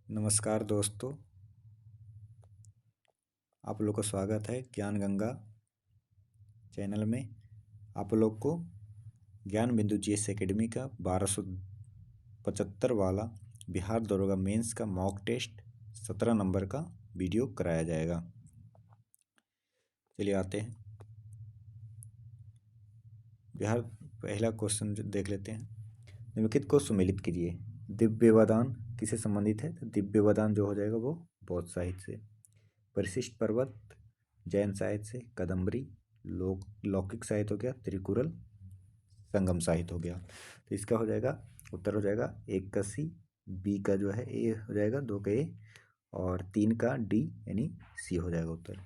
नमस्कार दोस्तों, आप लोग का स्वागत है ज्ञान गंगा चैनल में। आप लोग को ज्ञान बिंदु जीएस एकेडमी का 1275 वाला बिहार दरोगा मेंस का मॉक टेस्ट 17 नंबर का वीडियो कराया जाएगा। चलिए आते हैं। बिहार पहला क्वेश्चन देख लेते हैं। निम्नलिखित को सुमेलित कीजिए। दिव्यवदान किससे संबंधित है? तो दिव्यवदान जो हो जाएगा वो बौद्ध साहित्य से। परिशिष्ट पर्वत जैन साहित्य से। कदम्बरी लौकिक साहित्य हो गया। त्रिकुरल संगम साहित्य हो गया। तो इसका हो जाएगा उत्तर हो जाएगा 1 का सी, बी का जो है ए हो जाएगा, 2 का ए और 3 का डी यानी सी हो जाएगा उत्तर।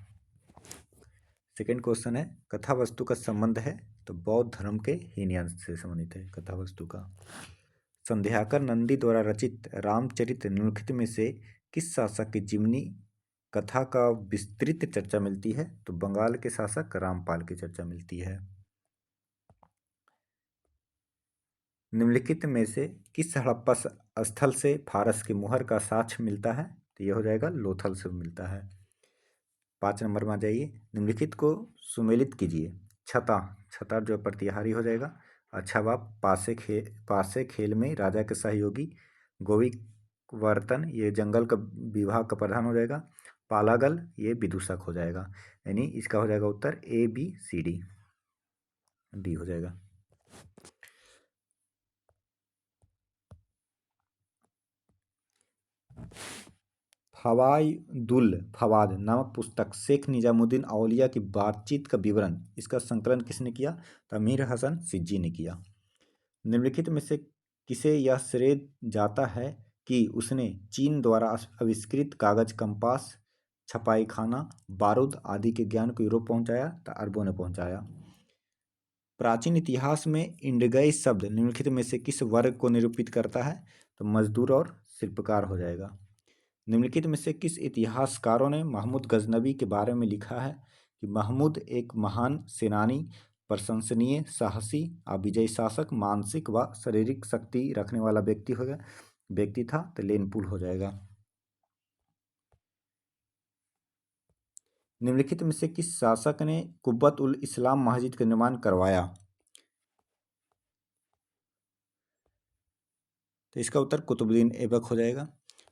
सेकेंड क्वेश्चन है कथा वस्तु का संबंध है, तो बौद्ध धर्म के हीनयान से संबंधित है कथा वस्तु का। संध्याकर नंदी द्वारा रचित रामचरित निम्नलिखित में से किस शासक की जीवनी कथा का विस्तृत चर्चा मिलती है? तो बंगाल के शासक रामपाल की चर्चा मिलती है। निम्नलिखित में से किस हड़प्पा स्थल से फारस की मुहर का साक्ष्य मिलता है? तो यह हो जाएगा लोथल से मिलता है। 5 नंबर में आ जाइए। निम्नलिखित को सुमेलित कीजिए। छता छता जो प्रतिहारी हो जाएगा। अच्छा बाप पासे खेल में राजा के सहयोगी। गोविकवर्तन ये जंगल का विभाग का प्रधान हो जाएगा। पालागल ये विदूषक हो जाएगा। यानी इसका हो जाएगा उत्तर A B C D, D हो जाएगा। फवायदुल फवाद नामक पुस्तक शेख निजामुद्दीन औलिया की बातचीत का विवरण, इसका संकलन किसने किया? तो अमीर हसन सिज्जी ने किया। निम्नलिखित में से किसे यह श्रेय जाता है कि उसने चीन द्वारा आविष्कृत कागज, कंपास, छपाई खाना, बारूद आदि के ज्ञान को यूरोप पहुंचाया? तो अरबों ने पहुंचाया। प्राचीन इतिहास में इंडगई शब्द निम्नलिखित में से किस वर्ग को निरूपित करता है? तो मजदूर और शिल्पकार हो जाएगा। निम्नलिखित में से किस इतिहासकारों ने महमूद गजनवी के बारे में लिखा है कि महमूद एक महान सेनानी, प्रशंसनीय, साहसी, विजयी शासक, मानसिक व शारीरिक शक्ति रखने वाला व्यक्ति था? तो लेनपुल हो जाएगा। निम्नलिखित में से किस शासक ने कुब्बत उल इस्लाम मस्जिद का निर्माण करवाया? तो इसका उत्तर कुतुबुद्दीन ऐबक हो जाएगा।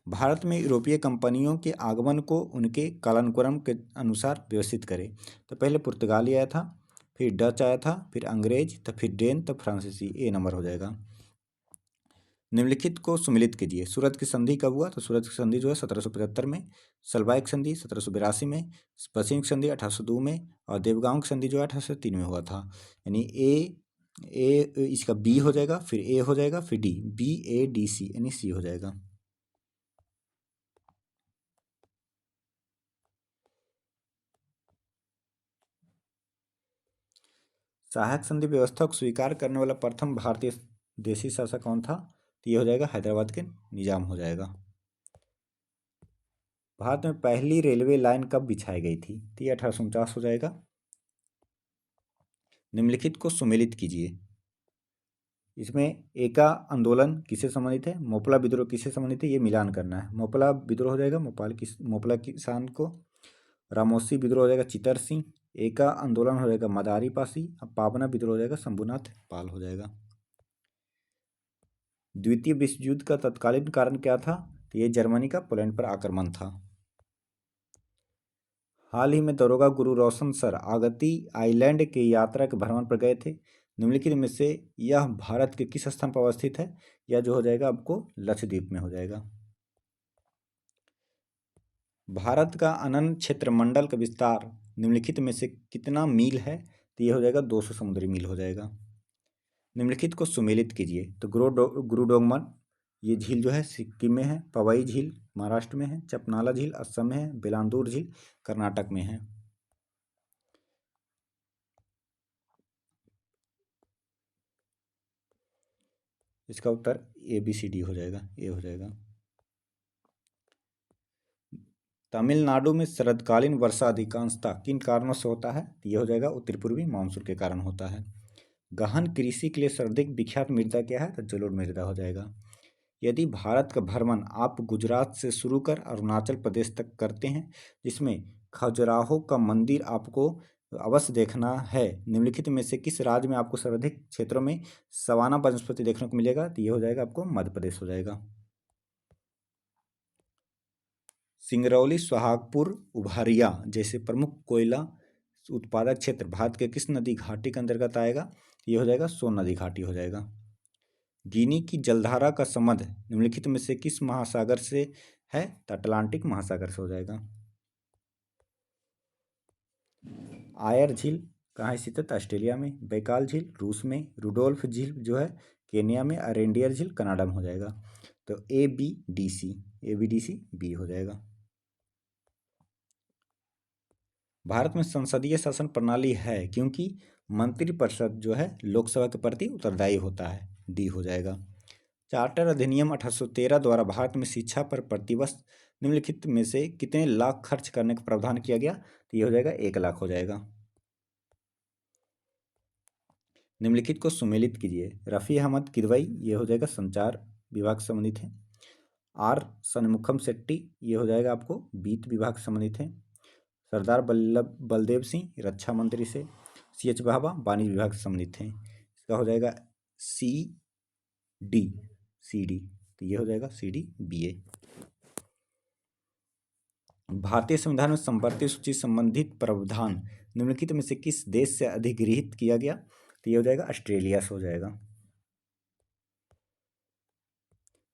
भारत में यूरोपीय कंपनियों के आगमन को उनके कालानुक्रम के अनुसार व्यवस्थित करें। तो पहले पुर्तगाली आया था, फिर डच आया था, फिर अंग्रेज, तो फिर डेन, तो फ्रांसीसी। ए नंबर हो जाएगा। निम्नलिखित को सुमिलित कीजिए। सूरत की संधि कब हुआ? तो सूरत की संधि जो है 1775 में, सलबाई की संधि 1782 में, पश्चिम की संधि 1802 में और देवगांव की संधि जो है 1803 में हुआ था। यानी ए इसका बी हो जाएगा, फिर ए हो जाएगा, फिर D, B A D C यानी सी हो जाएगा। सहायक संधि व्यवस्था को स्वीकार करने वाला प्रथम भारतीय देशी शासक कौन था? तो ये हो जाएगा हैदराबाद के निजाम हो जाएगा। भारत में पहली रेलवे लाइन कब बिछाई गई थी? तो ये 1849 हो जाएगा। निम्नलिखित को सुमेलित कीजिए। इसमें एका आंदोलन किससे संबंधित है? मोपला विद्रोह किससे संबंधित है? ये मिलान करना है। मोपला विद्रोह हो जाएगा मोपला किसान को। रामोसी विद्रोह हो जाएगा चितर सिंह। एका आंदोलन हो जाएगा मदारी पासी। अब पाबना विद्रोह हो जाएगा शंभुनाथ पाल हो जाएगा। द्वितीय विश्व युद्ध का तत्कालीन कारण क्या था? तो ये जर्मनी का पोलैंड पर आक्रमण था। हाल ही में दरोगा गुरु रोशन सर आगती आइलैंड के यात्रा के भ्रमण पर गए थे। निम्नलिखित में से यह भारत के किस स्थान पर अवस्थित है? यह जो हो जाएगा आपको लक्षद्वीप में हो जाएगा। भारत का अनंत क्षेत्र मंडल का विस्तार निम्नलिखित में से कितना मील है? तो यह हो जाएगा 200 समुद्री मील हो जाएगा। निम्नलिखित को सुमेलित कीजिए। तो गुरुडोंगमन ये झील जो है सिक्किम में है। पवई झील महाराष्ट्र में है। चपनाला झील असम में है। बेलांदूर झील कर्नाटक में है। इसका उत्तर ए बी सी डी हो जाएगा, ए हो जाएगा। तमिलनाडु में शरदकालीन वर्षा अधिकांशतः किन कारणों से होता है? तो ये हो जाएगा उत्तर पूर्वी मानसून के कारण होता है। गहन कृषि के लिए सर्वाधिक विख्यात मृदा क्या है? तो जलोढ़ मृदा हो जाएगा। यदि भारत का भ्रमण आप गुजरात से शुरू कर अरुणाचल प्रदेश तक करते हैं, जिसमें खजुराहो का मंदिर आपको अवश्य देखना है, निम्नलिखित में से किस राज्य में आपको सर्वाधिक क्षेत्रों में सवाना वनस्पति देखने को मिलेगा? तो ये हो जाएगा आपको मध्य प्रदेश हो जाएगा। सिंगरौली, सोहागपुर, उभारिया जैसे प्रमुख कोयला उत्पादक क्षेत्र भारत के किस नदी घाटी के अंतर्गत आएगा? ये हो जाएगा सोन नदी घाटी हो जाएगा। गिनी की जलधारा का संबंध निम्नलिखित में से किस महासागर से है? तो अटलांटिक महासागर से हो जाएगा। आयर झील कहाँ स्थित है? तो ऑस्ट्रेलिया में। बैकाल झील रूस में। रुडोल्फ झील जो है केनिया में। और रेंडियर झील कनाडा में हो जाएगा। तो A B D C B हो जाएगा। भारत में संसदीय शासन प्रणाली है क्योंकि मंत्रिपरिषद जो है लोकसभा के प्रति उत्तरदायी होता है, डी हो जाएगा। चार्टर अधिनियम 1813 द्वारा भारत में शिक्षा पर प्रतिवर्ष निम्नलिखित में से कितने लाख खर्च करने का प्रावधान किया गया? तो ये हो जाएगा 1 लाख हो जाएगा। निम्नलिखित को सुमेलित कीजिए। रफ़ी अहमद किदवई ये हो जाएगा संचार विभाग से संबंधित है। आर सन्मुखम शेट्टी ये हो जाएगा आपको वित्त विभाग से संबंधित है। सरदार वल्लभ बलदेव सिंह रक्षा मंत्री से। CH भाभा वाणिज्य विभाग से संबंधित हैं। इसका हो जाएगा सी डी। तो ये हो जाएगा CDBA। भारतीय संविधान में संपत्ति सूची संबंधित प्रावधान निम्नलिखित में से किस देश से अधिगृहित किया गया? तो ये हो जाएगा ऑस्ट्रेलिया से हो जाएगा।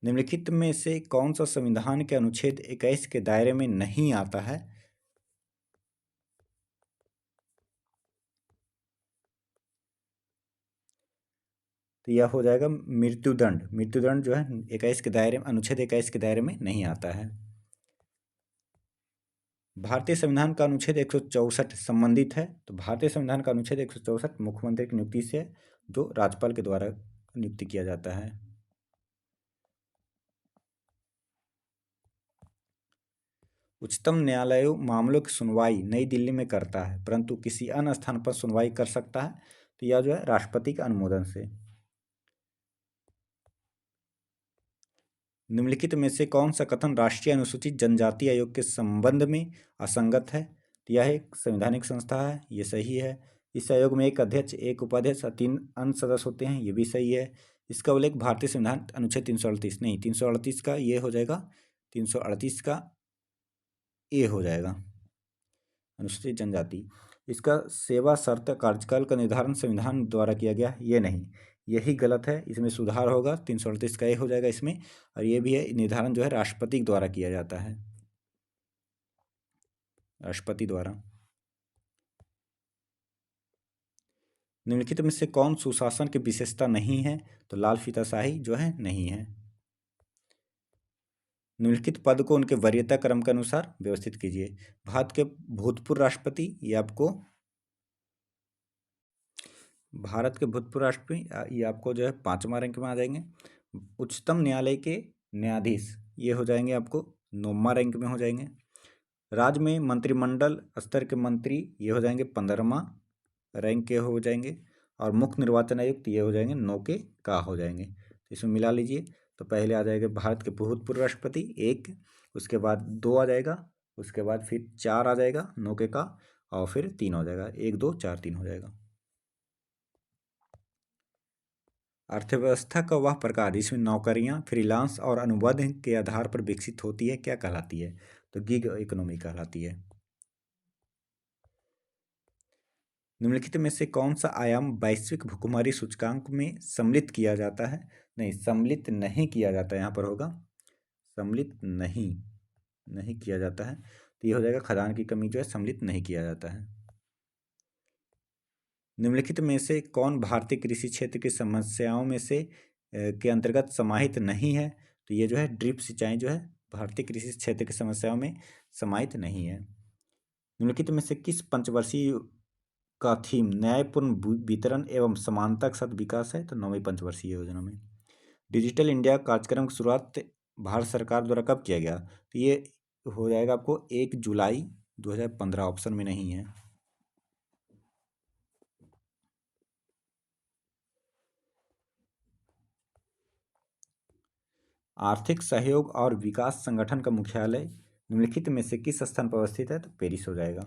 निम्नलिखित में से कौन सा संविधान के अनुच्छेद 21 के दायरे में नहीं आता है? तो यह हो जाएगा मृत्युदंड। मृत्युदंड जो है 21 के दायरे में, अनुच्छेद 21 के दायरे में नहीं आता है। भारतीय संविधान का अनुच्छेद 164 संबंधित है। तो भारतीय संविधान का अनुच्छेद 164 मुख्यमंत्री की नियुक्ति से, जो राज्यपाल के द्वारा नियुक्ति किया जाता है। उच्चतम न्यायालय मामलों की सुनवाई नई दिल्ली में करता है, परंतु किसी अन्य स्थान पर सुनवाई कर सकता है। तो यह जो है राष्ट्रपति के अनुमोदन से। निम्नलिखित में से कौन सा कथन राष्ट्रीय अनुसूचित जनजाति आयोग के संबंध में असंगत है? तो यह एक संवैधानिक संस्था है, ये सही है। इस आयोग में एक अध्यक्ष, एक उपाध्यक्ष और 3 अन्य सदस्य होते हैं, ये भी सही है। इसका उल्लेख भारतीय संविधान अनुच्छेद 338 नहीं, 338 का ये हो जाएगा, 338 का ए हो जाएगा अनुसूचित जनजाति। इसका सेवा शर्त कार्यकाल का निर्धारण संविधान द्वारा किया गया, ये नहीं, यही गलत है, इसमें सुधार होगा। 338 का ए हो जाएगा इसमें। और ये भी है, निर्धारण जो है राष्ट्रपति द्वारा किया जाता है, राष्ट्रपति द्वारा। निम्नलिखित में से कौन सुशासन की विशेषता नहीं है? तो लाल फीताशाही जो है नहीं है। निम्नलिखित पद को उनके वरीयता क्रम के अनुसार व्यवस्थित कीजिए। भारत के भूतपूर्व राष्ट्रपति ये आपको, भारत के भूतपूर्व राष्ट्रपति ये आपको जो है 5वां रैंक में आ जाएंगे। उच्चतम न्यायालय के न्यायाधीश ये हो जाएंगे आपको 9वां रैंक में हो जाएंगे। राज्य में मंत्रिमंडल स्तर के मंत्री ये हो जाएंगे 15वां रैंक के हो जाएंगे। और मुख्य निर्वाचन आयुक्त ये हो जाएंगे 9 के का हो जाएंगे। तो इसमें मिला लीजिए। तो पहले आ जाएगा भारत के भूतपूर्व राष्ट्रपति 1, उसके बाद 2 आ जाएगा, उसके बाद फिर 4 आ जाएगा 9 के का, और फिर 3 हो जाएगा, 1 2 4 3 हो जाएगा। अर्थव्यवस्था का वह प्रकार जिसमें नौकरियां फ्रीलांस और अनुबंध के आधार पर विकसित होती है क्या कहलाती है? तो गिग इकोनॉमी कहलाती है। निम्नलिखित में से कौन सा आयाम वैश्विक भुखमरी सूचकांक में सम्मिलित किया जाता है? नहीं, सम्मिलित नहीं किया जाता, यहाँ पर होगा सम्मिलित नहीं किया जाता है। तो ये हो जाएगा खदान की कमी जो है सम्मिलित नहीं किया जाता है। निम्नलिखित में से कौन भारतीय कृषि क्षेत्र की समस्याओं में से के अंतर्गत समाहित नहीं है? तो ये जो है ड्रिप सिंचाई जो है भारतीय कृषि क्षेत्र की समस्याओं में समाहित नहीं है। निम्नलिखित में से किस पंचवर्षीय का थीम न्यायपूर्ण वितरण एवं समानता के साथ विकास है? तो 9वीं पंचवर्षीय योजना में। डिजिटल इंडिया कार्यक्रम की शुरुआत भारत सरकार द्वारा कब किया गया? तो ये हो जाएगा आपको 1 जुलाई 2015, ऑप्शन में नहीं है। आर्थिक सहयोग और विकास संगठन का मुख्यालय निम्नलिखित में से किस स्थान पर अवस्थित है? तो पेरिस हो जाएगा।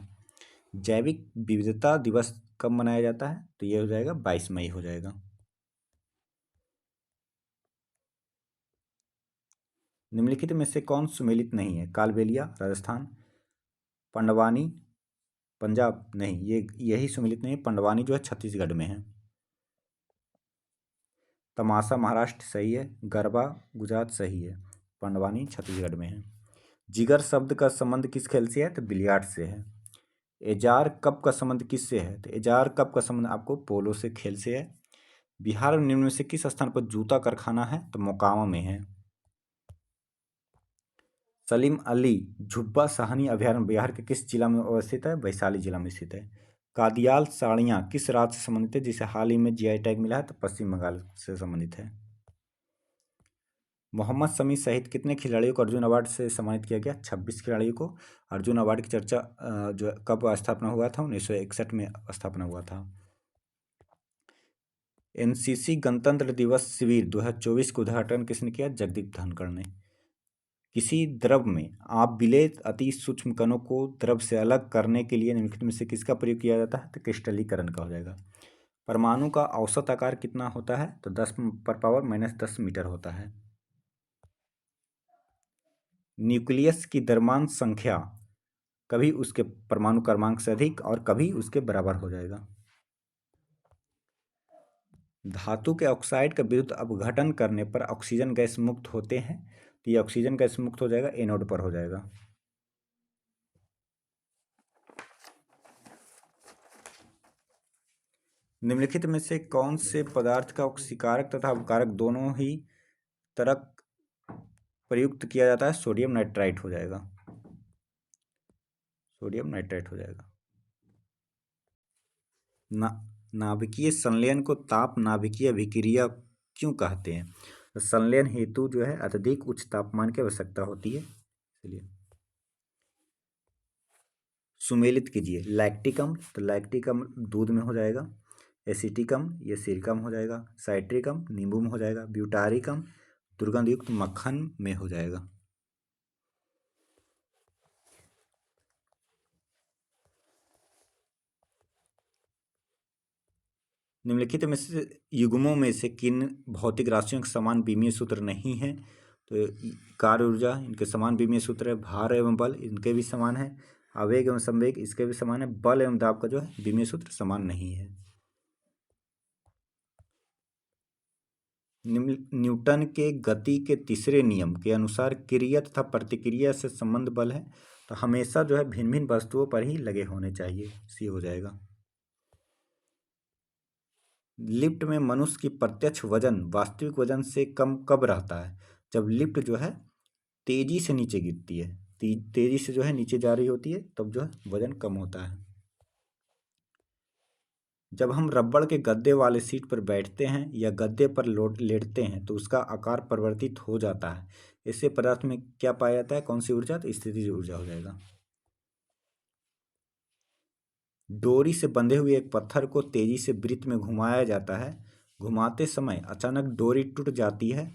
जैविक विविधता दिवस कब मनाया जाता है? तो ये हो जाएगा 22 मई हो जाएगा। निम्नलिखित में से कौन सुमेलित नहीं है? कालबेलिया राजस्थान, पंडवानी पंजाब नहीं, ये यही सुमेलित नहीं है। पंडवानी जो है छत्तीसगढ़ में है। तमाशा महाराष्ट्र सही है। गरबा गुजरात सही है। पंडवानी छत्तीसगढ़ में है। जिगर शब्द का संबंध किस खेल से है? तो बिलियार्ड से है। एजार कप का संबंध किससे है? तो एजार कप का संबंध आपको पोलो से खेल से है। बिहार में निम्न में से किस स्थान पर जूता कारखाना है? तो मोकामा में है। सलीम अली झुब्बा साहनी अभयारण्य बिहार के किस जिला में अवस्थित है? वैशाली जिला में स्थित है। कादियाल साड़ियाँ किस राज्य से संबंधित है जिसे हाल ही में जीआई टैग मिला है? तो पश्चिम बंगाल से संबंधित है। मोहम्मद शमी सहित कितने खिलाड़ियों को अर्जुन अवार्ड से सम्मानित किया गया? 26 खिलाड़ियों को। अर्जुन अवार्ड की चर्चा जो कब स्थापना हुआ था? 1961 में स्थापना हुआ था। एनसीसी गणतंत्र दिवस शिविर 2024 का उद्घाटन किसने किया? जगदीप धनखड़ ने। किसी द्रव में आप विलेय अति सूक्ष्म कणों को द्रव से अलग करने के लिए निम्नलिखित में से किसका प्रयोग किया जाता है? तो क्रिस्टलीकरण का हो जाएगा। परमाणु का औसत आकार कितना होता है? तो 10⁻⁻10 मीटर होता है। न्यूक्लियस की द्रव्यमान संख्या कभी उसके परमाणु क्रमांक से अधिक और कभी उसके बराबर हो जाएगा। धातु के ऑक्साइड का विद्युत अपघटन करने पर ऑक्सीजन गैस मुक्त होते हैं, तो ये ऑक्सीजन गैस मुक्त हो जाएगा, एनोड पर हो जाएगा। निम्नलिखित में से कौन से पदार्थ का ऑक्सीकारक तथा अपकारक दोनों ही तरह प्रयुक्त किया जाता है? सोडियम नाइट्राइट हो जाएगा। सोडियम नाइट्राइट हो जाएगा। नाभिकीय संलयन को ताप नाभिकीय अभिक्रिया क्यों कहते हैं? तो संलयन हेतु जो है अत्यधिक उच्च तापमान की आवश्यकता होती है, इसलिए। सुमेलित कीजिए। लैक्टिक अम्ल, तो लैक्टिक अम्ल दूध में हो जाएगा। एसिटिक अम्ल ये सिरका में हो जाएगा। साइट्रिक अम्ल नींबू में हो जाएगा। ब्यूटारिक अम्ल दुर्गंधयुक्त मक्खन में हो जाएगा। निम्नलिखित में से युग्मों में से किन भौतिक राशियों के समान विमीय सूत्र नहीं है? तो कार्य ऊर्जा इनके समान विमीय सूत्र है। भार एवं बल इनके भी समान है। आवेग एवं संवेग इसके भी समान है। बल एवं दाब का जो है विमीय सूत्र समान नहीं है। न्यूटन के गति के तीसरे नियम के अनुसार क्रिया तथा प्रतिक्रिया से संबंध बल है, तो हमेशा जो है भिन्न भिन्न वस्तुओं पर ही लगे होने चाहिए, सी हो जाएगा। लिफ्ट में मनुष्य की प्रत्यक्ष वजन वास्तविक वजन से कम कब रहता है? जब लिफ्ट जो है तेजी से नीचे गिरती है, तेजी से जो है नीचे जा रही होती है, तब जो है वजन कम होता है। जब हम रबड़ के गद्दे वाले सीट पर बैठते हैं या गद्दे पर लेटते हैं तो उसका आकार परिवर्तित हो जाता है। इससे पदार्थ में क्या पाया जाता है? कौन सी ऊर्जा? तो स्थितिज ऊर्जा हो जाएगा। डोरी से बंधे हुए एक पत्थर को तेजी से वृत्त में घुमाया जाता है। घुमाते समय अचानक डोरी टूट जाती है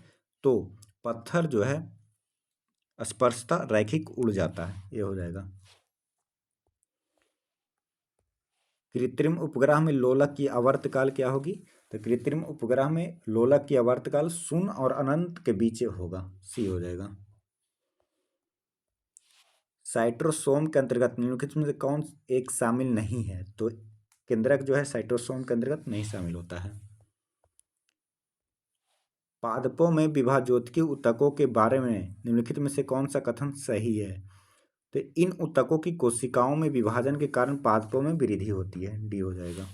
तो पत्थर जो है स्पर्शता रैखिक उड़ जाता है, ये हो जाएगा। कृत्रिम उपग्रह में लोलक की आवर्तकाल क्या होगी? तो कृत्रिम उपग्रह में लोलक की आवर्तकाल शून्य और अनंत के बीच होगा, सी हो जाएगा। साइट्रोसोम के अंतर्गत निम्नलिखित में से कौन एक शामिल नहीं है? तो केंद्रक जो है साइट्रोसोम के अंतर्गत नहीं शामिल होता है। पादपों में विभाजोत्की ऊतकों के बारे में निम्नलिखित में से कौन सा कथन सही है? तो इन ऊतकों की कोशिकाओं में विभाजन के कारण पादपों में वृद्धि होती है, डी हो जाएगा।